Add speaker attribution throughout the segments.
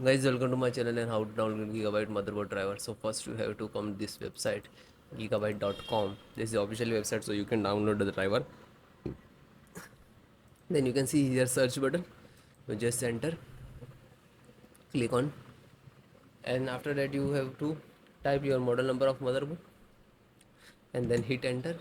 Speaker 1: Guys, welcome to my channel and how to download Gigabyte motherboard driver. So first you have to come to this website gigabyte.com. This is the official website, so you can download the driver. Then you can see here search button. You just enter, click on, and after that you have to type your model number of motherboard and then hit enter.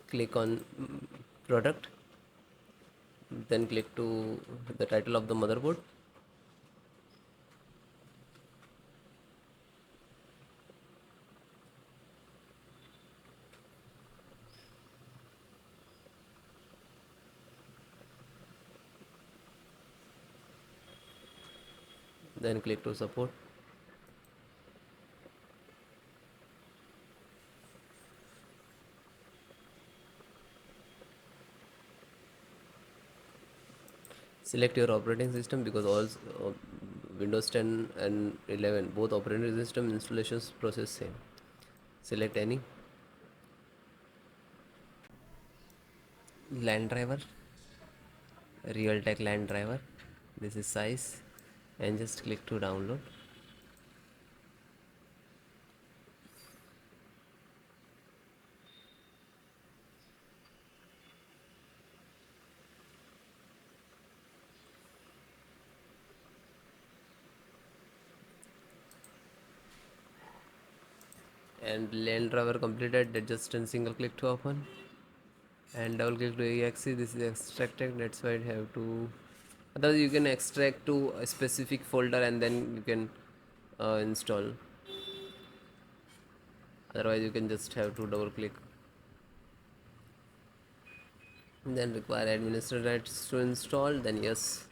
Speaker 1: Click on product, then click to the title of the motherboard. Then click to support. Select your operating system because all Windows 10 and 11 both operating system installations process same. Select any LAN driver, Realtek LAN driver. This is size, and just click to download. And LAN driver completed. That just in single click to open, and double click to exe. This is extracted. That's why I have to. Otherwise, you can extract to a specific folder and then you can install. Otherwise, you can just have to double click. Then require administrator rights to install. Then yes.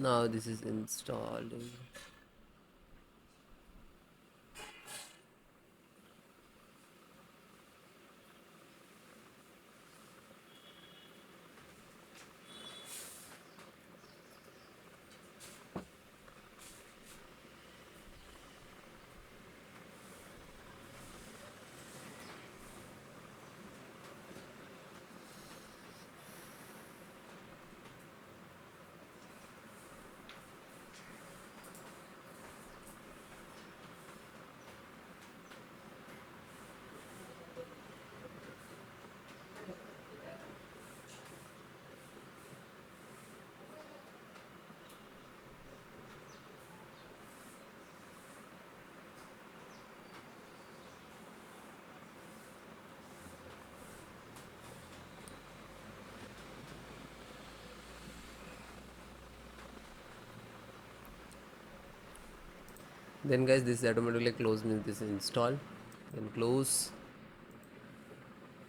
Speaker 1: Now this is installed. Then guys, this automatically close means this install. Then close.